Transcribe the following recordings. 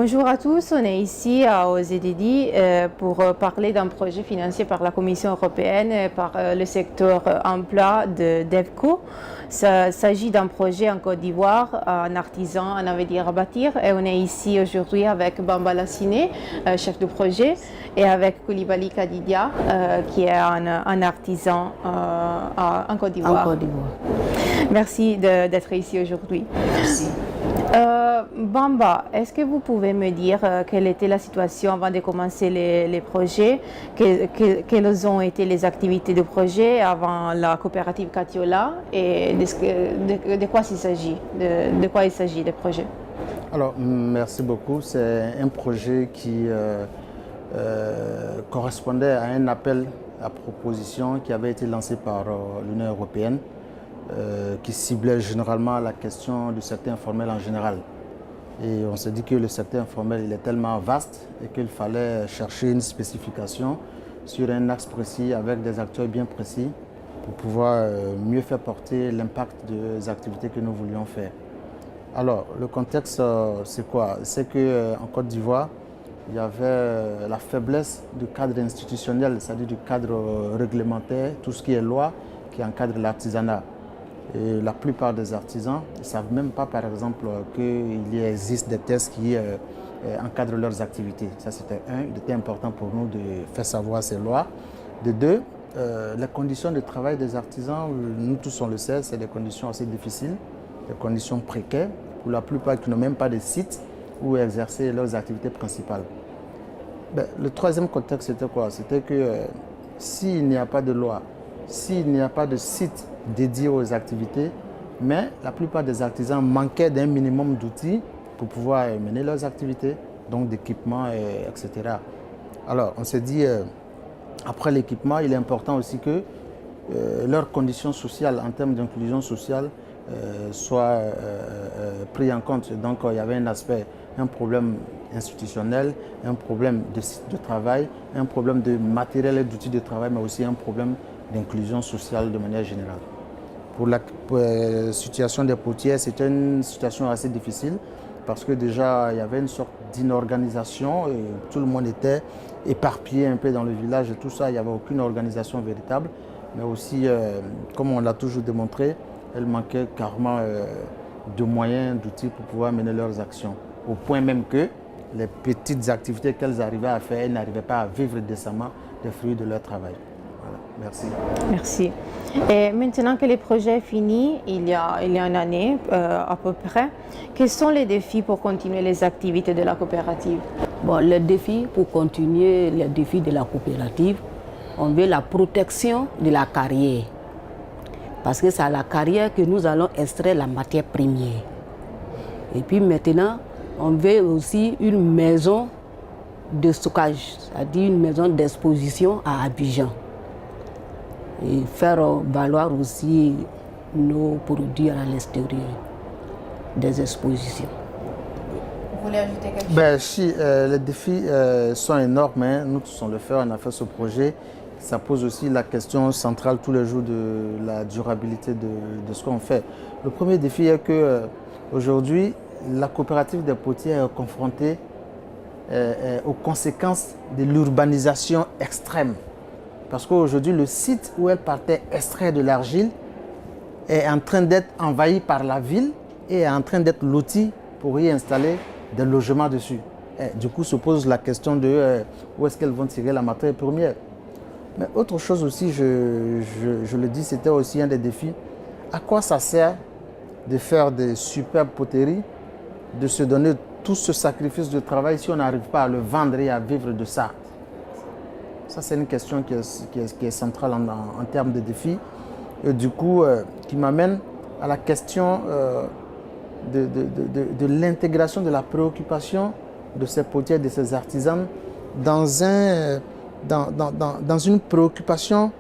Bonjour à tous, on est ici aux EDD pour parler d'un projet financé par la Commission européenne et par le secteur emploi de DevCo. Il s'agit d'un projet en Côte d'Ivoire, un artisan, un avenir à bâtir, et on est ici aujourd'hui avec Bamba Lassiné, chef de projet, et avec Koulibaly Kadidia, qui est un artisan en Côte d'Ivoire. Merci d'être ici aujourd'hui. Merci. Bamba, est-ce que vous pouvez me dire quelle était la situation avant de commencer les projets, quelles ont été les activités de projet avant la coopérative Katiola et de quoi il s'agit, de quoi il s'agit le projet? Alors, merci beaucoup. C'est un projet qui correspondait à un appel à proposition qui avait été lancé par l'Union européenne qui ciblait généralement la question du secteur informel en général. Et on s'est dit que le secteur informel il est tellement vaste et qu'il fallait chercher une spécification sur un axe précis avec des acteurs bien précis pour pouvoir mieux faire porter l'impact des activités que nous voulions faire. Alors, le contexte, c'est quoi? C'est qu'en Côte d'Ivoire, il y avait la faiblesse du cadre institutionnel, c'est-à-dire du cadre réglementaire, tout ce qui est loi qui encadre l'artisanat. Et la plupart des artisans ne savent même pas, par exemple, qu'il existe des tests qui encadrent leurs activités. Ça, c'était un. Il était important pour nous de faire savoir ces lois. De deux, les conditions de travail des artisans, nous tous on le sait, c'est des conditions assez difficiles, des conditions précaires, pour la plupart qui n'ont même pas de site où exercer leurs activités principales. Le troisième contexte, c'était quoi? C'était que s'il n'y a pas de loi, s'il n'y a pas de site dédié aux activités, mais la plupart des artisans manquaient d'un minimum d'outils pour pouvoir mener leurs activités, donc d'équipement, etc. Alors, on s'est dit, après l'équipement, il est important aussi que leurs conditions sociales, en termes d'inclusion sociale, soient prises en compte. Donc, il y avait un problème institutionnel, un problème de site de travail, un problème de matériel et d'outils de travail, mais aussi un problème d'inclusion sociale de manière générale. Pour la situation des potiers, c'était une situation assez difficile parce que déjà, il y avait une sorte d'inorganisation. Tout le monde était éparpillé un peu dans le village et tout ça. Il n'y avait aucune organisation véritable. Mais aussi, comme on l'a toujours démontré, elle manquait carrément de moyens, d'outils pour pouvoir mener leurs actions. Au point même que les petites activités qu'elles arrivaient à faire, elles n'arrivaient pas à vivre décemment des fruits de leur travail. Voilà, merci. Merci. Et maintenant que le projet est fini, il y a une année à peu près, quels sont les défis pour continuer les activités de la coopérative? Bon, les défis pour continuer les défis de la coopérative, on veut la protection de la carrière. Parce que c'est à la carrière que nous allons extraire la matière première. Et puis maintenant, on veut aussi une maison de stockage, c'est-à-dire une maison d'exposition à Abidjan. Et faire valoir aussi nos produits à l'extérieur des expositions. Vous voulez ajouter quelque chose? Si, les défis sont énormes, hein. Nous tous on le fait, on a fait ce projet. Ça pose aussi la question centrale tous les jours de la durabilité de ce qu'on fait. Le premier défi est que aujourd'hui, la coopérative des potiers est confrontée aux conséquences de l'urbanisation extrême. Parce qu'aujourd'hui, le site où elle partait extraire de l'argile est en train d'être envahi par la ville et est en train d'être loti pour y installer des logements dessus. Et du coup, se pose la question de où est-ce qu'elles vont tirer la matière première. Mais autre chose aussi, je le dis, c'était aussi un des défis. À quoi ça sert de faire des superbes poteries, de se donner tout ce sacrifice de travail si on n'arrive pas à le vendre et à vivre de ça? Ça, c'est une question qui est centrale en termes de défis. Et du coup, qui m'amène à la question de l'intégration de la préoccupation de ces potiers, de ces artisans dans une préoccupation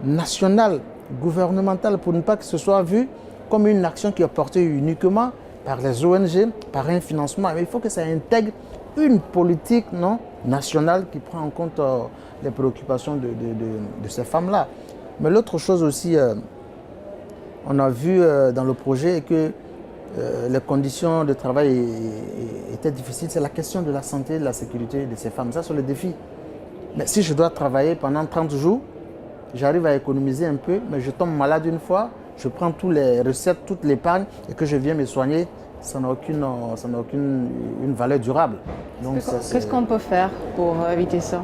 nationale, gouvernementale, pour ne pas que ce soit vu comme une action qui est portée uniquement par les ONG, par un financement. Mais il faut que ça intègre une politique nationale qui prend en compte les préoccupations de ces femmes-là. Mais l'autre chose aussi, on a vu dans le projet que les conditions de travail étaient difficiles, c'est la question de la santé et de la sécurité de ces femmes. Ça, c'est le défi. Mais si je dois travailler pendant 30 jours, j'arrive à économiser un peu, mais je tombe malade une fois, je prends toutes les recettes, toute l'épargne et que je viens me soigner, ça n'a aucune une valeur durable. Qu'est-ce qu'on peut faire pour éviter ça?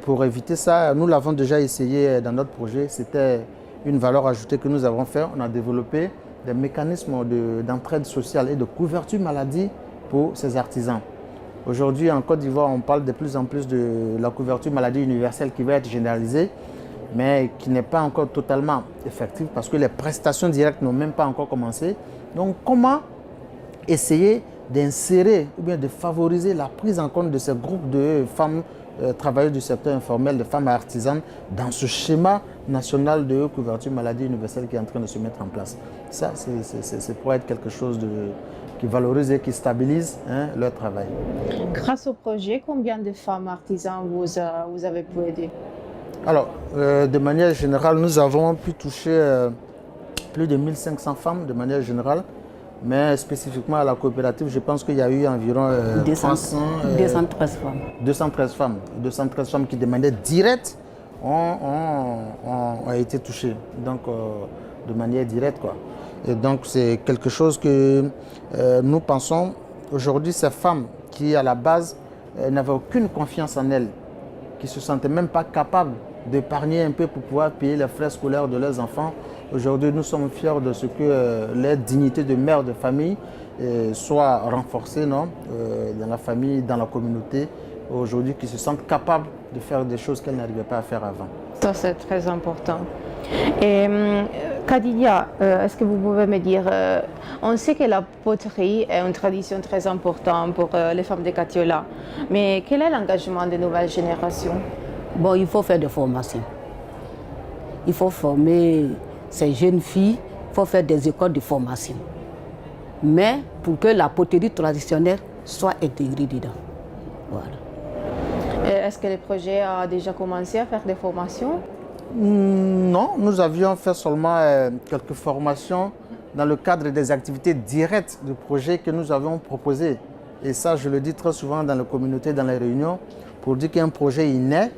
Pour éviter ça, nous l'avons déjà essayé dans notre projet. C'était une valeur ajoutée que nous avons fait. On a développé des mécanismes d'entraide sociale et de couverture maladie pour ces artisans. Aujourd'hui, en Côte d'Ivoire, on parle de plus en plus de la couverture maladie universelle qui va être généralisée, mais qui n'est pas encore totalement effective parce que les prestations directes n'ont même pas encore commencé. Donc, comment essayer d'insérer ou bien de favoriser la prise en compte de ces groupes de femmes travailleuses du secteur informel, de femmes artisanes, dans ce schéma national de couverture maladie universelle qui est en train de se mettre en place. Ça, c'est pour être quelque chose qui valorise et qui stabilise leur travail. Grâce au projet, combien de femmes artisans vous avez pu aider? Alors, de manière générale, nous avons pu toucher plus de 1500 femmes de manière générale. Mais spécifiquement à la coopérative, je pense qu'il y a eu environ 213 femmes. 213 femmes qui, de manière directe, ont été touchées. Donc, de manière directe, quoi. Et donc, c'est quelque chose que nous pensons. Aujourd'hui, ces femmes qui, à la base, n'avaient aucune confiance en elles, qui ne se sentaient même pas capables d'épargner un peu pour pouvoir payer les frais scolaires de leurs enfants. Aujourd'hui, nous sommes fiers de ce que leur dignité de mère de famille soit renforcée dans la famille, dans la communauté. Aujourd'hui, qui se sentent capables de faire des choses qu'elles n'arrivaient pas à faire avant. Ça, c'est très important. Et Khadija, est-ce que vous pouvez me dire, on sait que la poterie est une tradition très importante pour les femmes de Katiola, mais quel est l'engagement des nouvelles générations? Bon, il faut faire des formations. Il faut former ces jeunes filles, il faut faire des écoles de formation. Mais pour que la poterie traditionnelle soit intégrée dedans. Voilà. Est-ce que le projet a déjà commencé à faire des formations? Non, nous avions fait seulement quelques formations dans le cadre des activités directes du projet que nous avions proposé. Et ça, je le dis très souvent dans la communauté, dans les réunions, pour dire qu'un projet, il naît,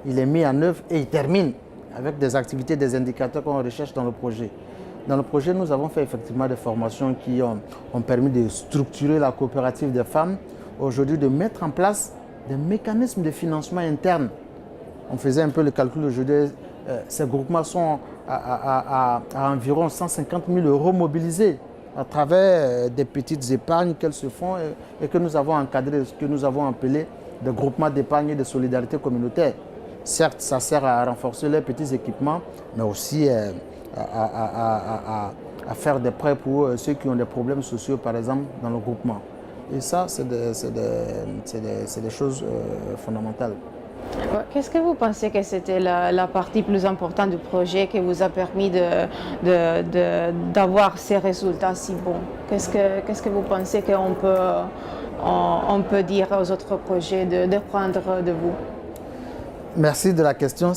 il est mis en œuvre et il termine avec des activités, des indicateurs qu'on recherche dans le projet. Dans le projet, nous avons fait effectivement des formations qui ont permis de structurer la coopérative des femmes, aujourd'hui de mettre en place des mécanismes de financement interne. On faisait un peu le calcul aujourd'hui, ces groupements sont à environ 150 000 € mobilisés à travers des petites épargnes qu'elles se font et que nous avons encadrées, ce que nous avons appelé des groupements d'épargne et de solidarité communautaire. Certes, ça sert à renforcer les petits équipements, mais aussi à faire des prêts pour ceux qui ont des problèmes sociaux, par exemple, dans le groupement. Et ça, c'est des choses fondamentales. Qu'est-ce que vous pensez que c'était la partie plus importante du projet qui vous a permis d'avoir ces résultats si bons? Qu'est-ce que vous pensez qu'on peut dire aux autres projets de prendre de vous? Merci de la question.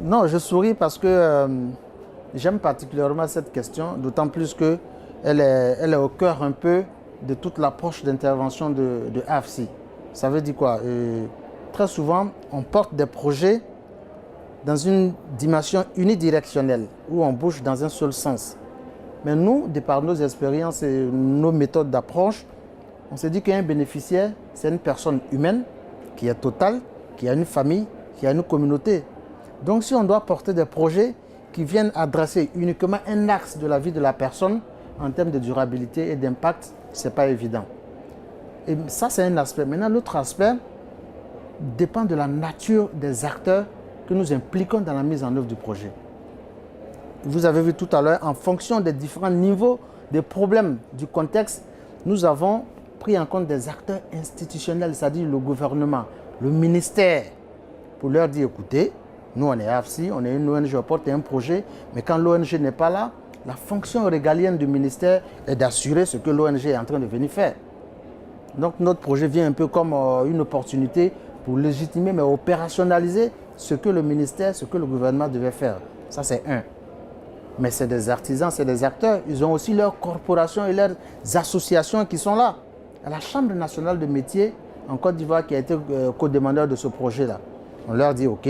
Non, je souris parce que j'aime particulièrement cette question, d'autant plus qu'elle est au cœur un peu de toute l'approche d'intervention de AFSI. Ça veut dire quoi? Très souvent, on porte des projets dans une dimension unidirectionnelle, où on bouge dans un seul sens. Mais nous, de par nos expériences et nos méthodes d'approche, on s'est dit qu'un bénéficiaire, c'est une personne humaine qui est totale, qui a une famille, qui a une communauté. Donc si on doit porter des projets qui viennent adresser uniquement un axe de la vie de la personne en termes de durabilité et d'impact, ce n'est pas évident. Et ça, c'est un aspect. Maintenant, l'autre aspect dépend de la nature des acteurs que nous impliquons dans la mise en œuvre du projet. Vous avez vu tout à l'heure, en fonction des différents niveaux des problèmes du contexte, nous avons pris en compte des acteurs institutionnels, c'est-à-dire le gouvernement, le ministère, pour leur dire, écoutez, nous on est AFSI, on est une ONG, on porte un projet, mais quand l'ONG n'est pas là, la fonction régalienne du ministère est d'assurer ce que l'ONG est en train de venir faire. Donc notre projet vient un peu comme une opportunité pour légitimer, mais opérationnaliser ce que le ministère, ce que le gouvernement devait faire. Ça, c'est un. Mais c'est des artisans, c'est des acteurs. Ils ont aussi leurs corporations et leurs associations qui sont là. À la Chambre nationale de métiers en Côte d'Ivoire qui a été co-demandeur de ce projet-là. On leur dit, OK,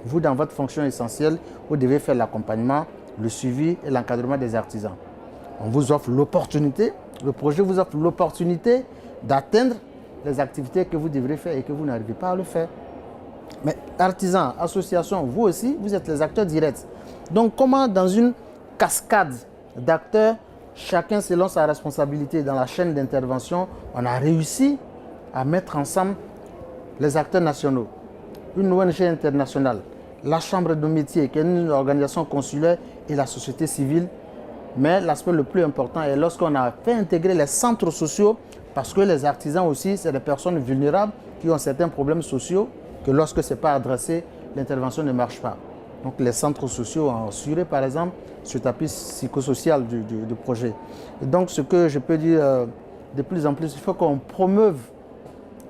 vous dans votre fonction essentielle, vous devez faire l'accompagnement, le suivi et l'encadrement des artisans. On vous offre l'opportunité, le projet vous offre l'opportunité d'atteindre les activités que vous devrez faire et que vous n'arrivez pas à le faire. Mais artisans, associations, vous aussi, vous êtes les acteurs directs. Donc comment dans une cascade d'acteurs, chacun selon sa responsabilité dans la chaîne d'intervention, on a réussi à mettre ensemble les acteurs nationaux, une ONG internationale, la Chambre de métier, qui est une organisation consulaire, et la société civile. Mais l'aspect le plus important est lorsqu'on a fait intégrer les centres sociaux, parce que les artisans aussi, c'est des personnes vulnérables qui ont certains problèmes sociaux, que lorsque ce n'est pas adressé, l'intervention ne marche pas. Donc les centres sociaux ont assuré par exemple ce tapis psychosocial du projet. Et donc ce que je peux dire de plus en plus, il faut qu'on promeuve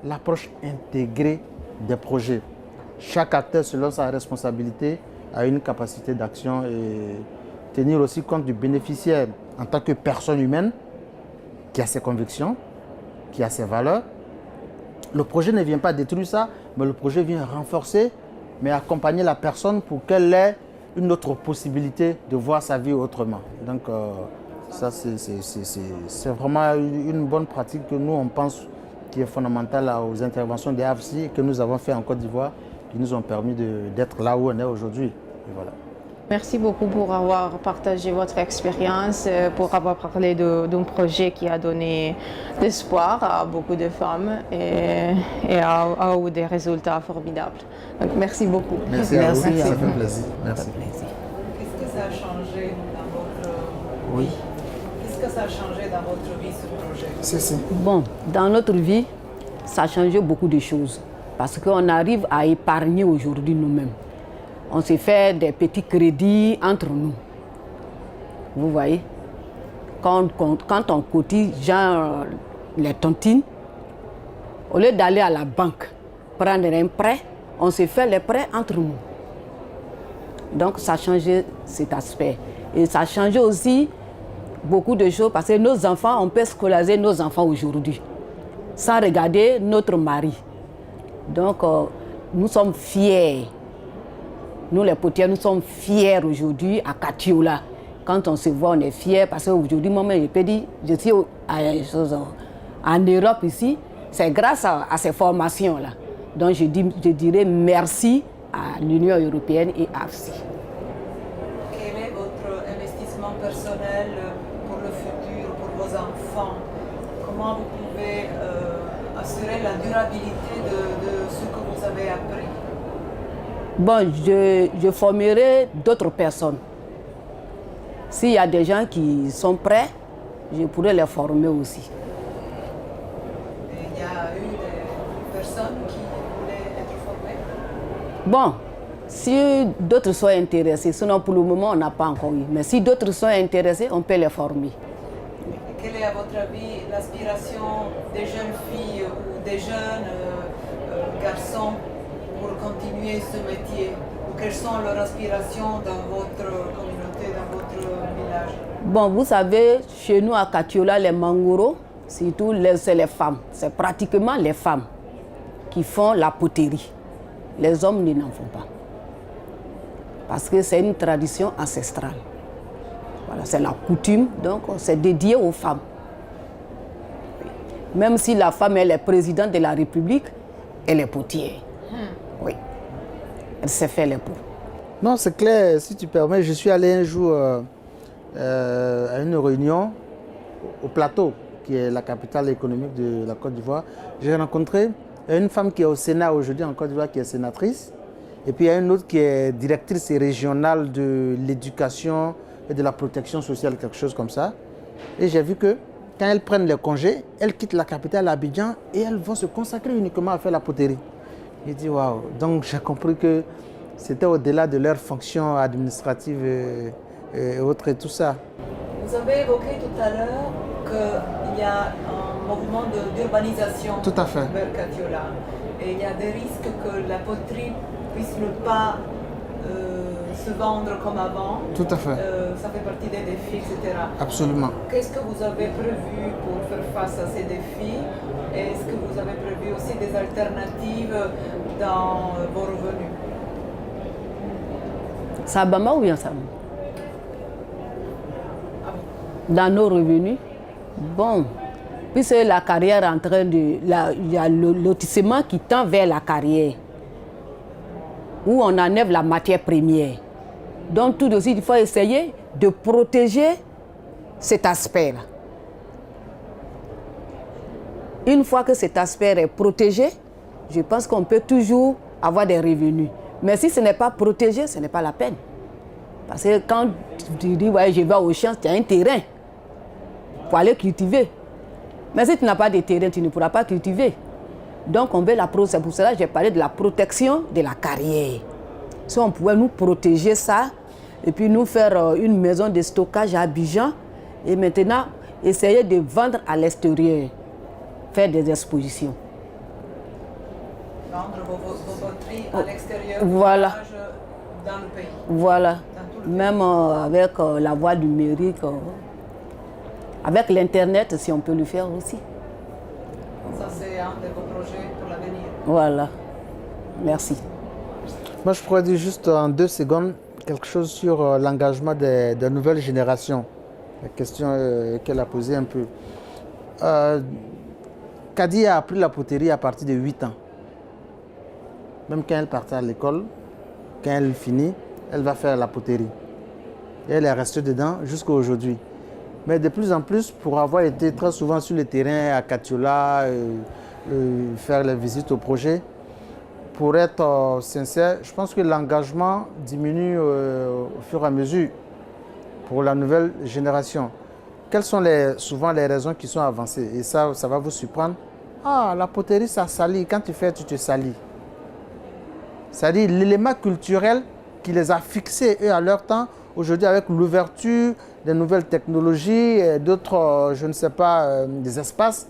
l'approche intégrée des projets. Chaque acteur selon sa responsabilité a une capacité d'action et tenir aussi compte du bénéficiaire en tant que personne humaine qui a ses convictions, qui a ses valeurs. Le projet ne vient pas détruire ça, mais le projet vient renforcer, mais accompagner la personne pour qu'elle ait une autre possibilité de voir sa vie autrement. Donc ça, c'est vraiment une bonne pratique que nous, on pense qui est fondamentale aux interventions des AFSI que nous avons fait en Côte d'Ivoire, qui nous ont permis d'être là où on est aujourd'hui. Voilà. Merci beaucoup pour avoir partagé votre expérience, pour avoir parlé d'un projet qui a donné l'espoir à beaucoup de femmes et a eu des résultats formidables. Donc, merci beaucoup. Merci à vous, ça fait plaisir. Merci. Qu'est-ce que ça a changé dans votre vie? Qu'est-ce que ça a changé dans votre vie, ce projet? Bon, dans notre vie, ça a changé beaucoup de choses parce qu'on arrive à épargner aujourd'hui nous-mêmes. On se fait des petits crédits entre nous. Vous voyez, quand on cotise, genre les tontines, au lieu d'aller à la banque prendre un prêt, on se fait les prêts entre nous. Donc ça a changé cet aspect. Et ça a changé aussi beaucoup de choses parce que nos enfants, on peut scolariser nos enfants aujourd'hui sans regarder notre mari. Donc nous sommes fiers. Nous, les potiers, nous sommes fiers aujourd'hui à Katiola. Quand on se voit, on est fiers parce qu'aujourd'hui, moi-même, je peux dire, je suis en Europe ici, c'est grâce à ces formations-là. Donc, je dirais merci à l'Union européenne et à AFSI. Quel est votre investissement personnel pour le futur, pour vos enfants? Comment vous pouvez assurer la durabilité de ce que vous avez appris? Bon, je formerai d'autres personnes. S'il y a des gens qui sont prêts, je pourrais les former aussi. Et il y a eu des personnes qui voulaient être formées? Bon, si d'autres sont intéressés, sinon pour le moment on n'a pas encore eu. Mais si d'autres sont intéressés, on peut les former. Et quelle est à votre avis l'aspiration des jeunes filles ou des jeunes garçons pour continuer ce métier? Ou quelles sont leurs aspirations dans votre communauté, dans votre village? Bon, vous savez, chez nous à Katiola, les Mangoro, surtout c'est les femmes. C'est pratiquement les femmes qui font la poterie. Les hommes n'en font pas. Parce que c'est une tradition ancestrale. Voilà, c'est la coutume, donc c'est dédié aux femmes. Même si la femme elle est présidente de la République, elle est potière. Oui. Elle sait faire les pots. Non, c'est clair. Si tu permets, je suis allé un jour à une réunion au Plateau, qui est la capitale économique de la Côte d'Ivoire. J'ai rencontré une femme qui est au Sénat aujourd'hui en Côte d'Ivoire, qui est sénatrice. Et puis il y a une autre qui est directrice régionale de l'éducation et de la protection sociale, quelque chose comme ça. Et j'ai vu que quand elles prennent les congés, elles quittent la capitale Abidjan et elles vont se consacrer uniquement à faire la poterie. J'ai dit waouh, donc j'ai compris que c'était au-delà de leurs fonctions administratives et autres et tout ça. Vous avez évoqué tout à l'heure qu'il y a un mouvement d'urbanisation vers Katiola. Et il y a des risques que la poterie puisse ne pas se vendre comme avant. Tout à fait. Ça fait partie des défis, etc. Absolument. Qu'est-ce que vous avez prévu pour faire face à ces défis? Est-ce que vous avez prévu aussi des alternatives dans vos revenus? Sabama ou bien Sabama? Dans nos revenus, bon, puisque la carrière est en train de... Il y a le lotissement qui tend vers la carrière, où on enlève la matière première. Donc tout de suite, il faut essayer de protéger cet aspect-là. Une fois que cet aspect est protégé, je pense qu'on peut toujours avoir des revenus. Mais si ce n'est pas protégé, ce n'est pas la peine. Parce que quand tu dis, ouais, je vais au champ, tu as un terrain pour aller cultiver. Mais si tu n'as pas de terrain, tu ne pourras pas cultiver. Donc on veut la protection. C'est pour cela que j'ai parlé de la protection de la carrière. Si on pouvait nous protéger ça, et puis nous faire une maison de stockage à Abidjan, et maintenant essayer de vendre à l'extérieur, faire des expositions. Vendre vos poteries à l'extérieur, Voilà. dans le pays. Voilà. Dans tout le pays. Même avec la voie numérique, avec l'Internet, si on peut le faire aussi. Ça, c'est un de vos projets pour l'avenir. Voilà. Merci. Moi, je pourrais dire juste en 2 secondes quelque chose sur l'engagement des nouvelles générations. La question qu'elle a posée un peu. Kadi a appris la poterie à partir de 8 ans. Même quand elle partait à l'école, quand elle finit, elle va faire la poterie. Et elle est restée dedans jusqu'à aujourd'hui. Mais de plus en plus, pour avoir été très souvent sur le terrain à Katiola, faire les visites au projet, pour être sincère, je pense que l'engagement diminue au fur et à mesure pour la nouvelle génération. Quelles sont souvent les raisons qui sont avancées? Et ça va vous surprendre. Ah, la poterie, ça salit. Quand tu fais, tu te salis. C'est-à-dire l'élément culturel qui les a fixés, eux, à leur temps, aujourd'hui, avec l'ouverture des nouvelles technologies et d'autres, je ne sais pas, des espaces,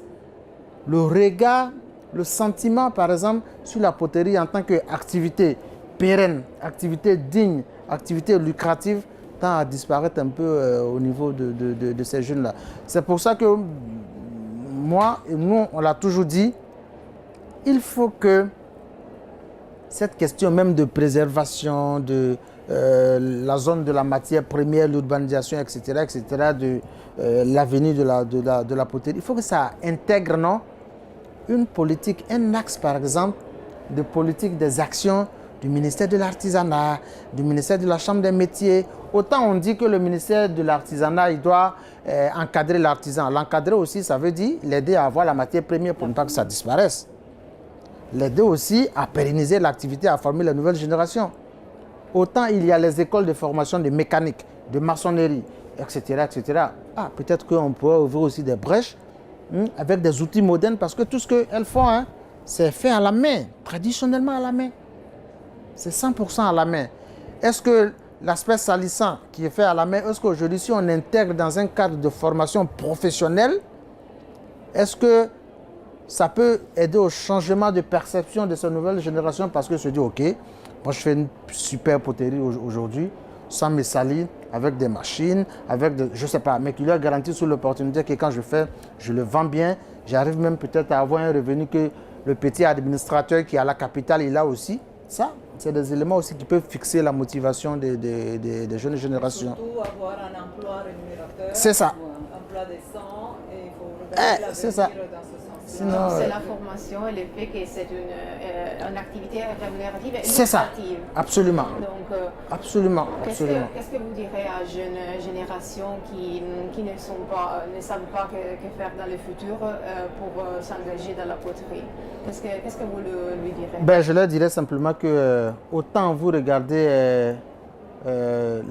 le regard, le sentiment, par exemple, sur la poterie en tant qu'activité pérenne, activité digne, activité lucrative, tend à disparaître un peu au niveau de ces jeunes-là. C'est pour ça que moi et nous, on l'a toujours dit, il faut que cette question même de préservation de la zone de la matière première, l'urbanisation, etc., de l'avenir de la poterie, il faut que ça intègre, non, une politique, un axe par exemple de politique des actions du ministère de l'Artisanat, du ministère de la Chambre des métiers. Autant on dit que le ministère de l'Artisanat, il doit encadrer l'artisan. L'encadrer aussi, ça veut dire l'aider à avoir la matière première pour ne pas que ça disparaisse. L'aider aussi à pérenniser l'activité, à former la nouvelle génération. Autant il y a les écoles de formation de mécanique, de maçonnerie, etc. Ah, peut-être qu'on pourrait ouvrir aussi des brèches avec des outils modernes, parce que tout ce qu'elles font, c'est fait à la main, traditionnellement à la main. C'est 100% à la main. Est-ce que l'aspect salissant qui est fait à la main, est-ce qu'aujourd'hui, si on intègre dans un cadre de formation professionnelle, est-ce que ça peut aider au changement de perception de cette nouvelle génération? Parce que je dis, ok, moi je fais une super poterie aujourd'hui, sans me salir, avec des machines, avec des, je ne sais pas, mais qui leur garantit sur l'opportunité que quand je fais, je le vends bien. J'arrive même peut-être à avoir un revenu que le petit administrateur qui est à la capitale, il a aussi. Ça, c'est des éléments aussi qui peuvent fixer la motivation des jeunes générations. Surtout avoir un emploi rémunérateur. C'est ça. Un emploi décent, et il faut regarder l'avenir c'est ça. dans ce sens-là. Sinon, C'est la formation et le fait que c'est une activité rémunérative et c'est ça. lucrative. Absolument. Donc, Absolument. Absolument. qu'est-ce que vous direz à jeunes générations qui ne savent pas que faire dans le futur pour s'engager dans la poterie? Qu'est-ce que vous lui direz? Ben, je leur dirais simplement que autant vous regardez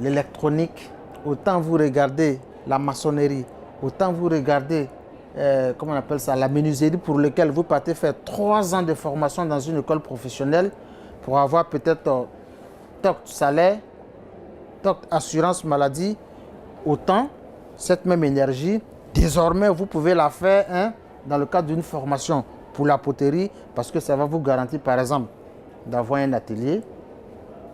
l'électronique, autant vous regardez la maçonnerie, autant vous regardez comment on appelle ça, la menuiserie, pour lequel vous partez faire 3 ans de formation dans une école professionnelle pour avoir peut-être TOC salaire, TOC assurance maladie, autant cette même énergie, désormais vous pouvez la faire dans le cadre d'une formation pour la poterie, parce que ça va vous garantir par exemple d'avoir un atelier,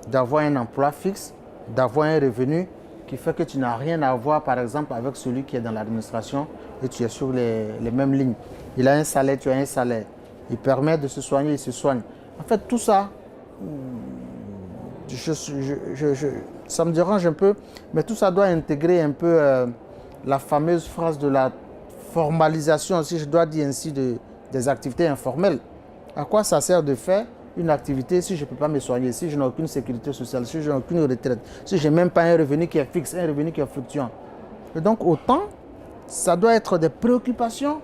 d'avoir un emploi fixe, d'avoir un revenu qui fait que tu n'as rien à voir, par exemple, avec celui qui est dans l'administration et tu es sur les mêmes lignes. Il a un salaire, tu as un salaire. Il permet de se soigner, il se soigne. En fait, tout ça, ça me dérange un peu, mais tout ça doit intégrer un peu la fameuse phrase de la formalisation, si je dois dire ainsi, des activités informelles. À quoi ça sert de faire une activité si je ne peux pas me soigner, si je n'ai aucune sécurité sociale, si je n'ai aucune retraite, si je n'ai même pas un revenu qui est fixe, un revenu qui est fluctuant. Et donc autant, ça doit être des préoccupations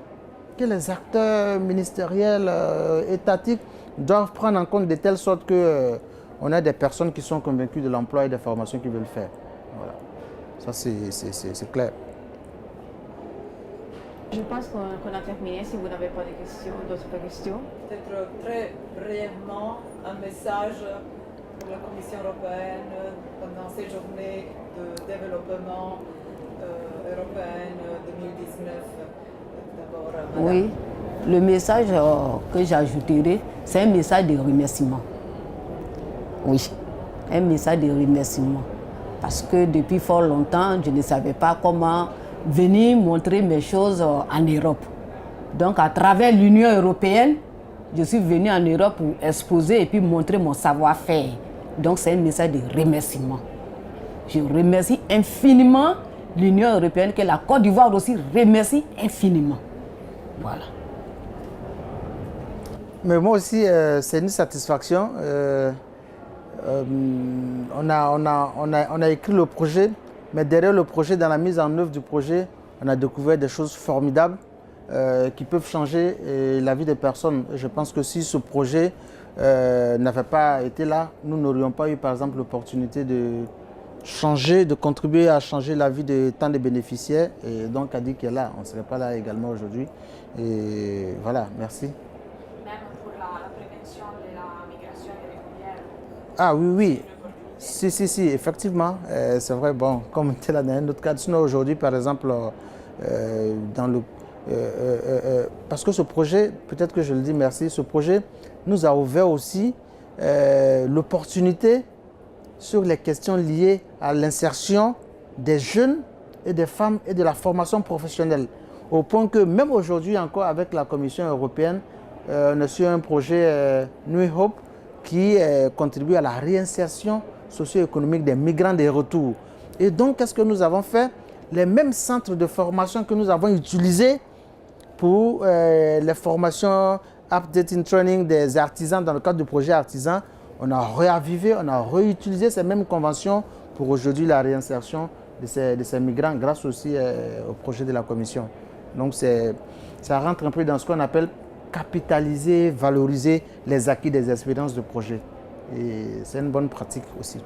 que les acteurs ministériels, étatiques doivent prendre en compte de telle sorte que on a des personnes qui sont convaincues de l'emploi et des formations qu'ils veulent faire. Voilà. Ça, c'est clair. Je pense qu'on a terminé. Si vous n'avez pas d'autres questions. Peut-être très brièvement un message pour la Commission européenne pendant ces journées de développement européenne 2019. D'abord, Madame. Oui, le message que j'ajouterai, c'est un message de remerciement. Oui, un message de remerciement. Parce que depuis fort longtemps, je ne savais pas comment venir montrer mes choses en Europe. Donc à travers l'Union européenne, je suis venue en Europe pour exposer et puis montrer mon savoir-faire. Donc c'est un message de remerciement. Je remercie infiniment l'Union européenne, que la Côte d'Ivoire aussi remercie infiniment. Voilà. Mais moi aussi, c'est une satisfaction. On a écrit le projet, mais derrière le projet, dans la mise en œuvre du projet, on a découvert des choses formidables qui peuvent changer la vie des personnes. Je pense que si ce projet n'avait pas été là, nous n'aurions pas eu par exemple l'opportunité de changer, de contribuer à changer la vie de tant de bénéficiaires. Et donc Adi qui est là, on ne serait pas là également aujourd'hui. Et voilà, merci. Même pour la prévention de la migration irrégulière. Ah oui, oui. Si, effectivement, c'est vrai, bon, comme tu l'as dans un autre cadre. Sinon, aujourd'hui, par exemple, parce que ce projet, peut-être que je le dis merci, ce projet nous a ouvert aussi l'opportunité sur les questions liées à l'insertion des jeunes et des femmes et de la formation professionnelle. Au point que même aujourd'hui encore, avec la Commission européenne, on a sur un projet New Hope qui contribue à la réinsertion socio-économique des migrants des retours. Et donc, qu'est-ce que nous avons fait? Les mêmes centres de formation que nous avons utilisés pour les formations updating training des artisans dans le cadre du projet artisan, on a réavivé, on a réutilisé ces mêmes conventions pour aujourd'hui la réinsertion de ces migrants grâce aussi au projet de la Commission. Donc, ça rentre un peu dans ce qu'on appelle capitaliser, valoriser les acquis des expériences de projet. Et c'est une bonne pratique aussi.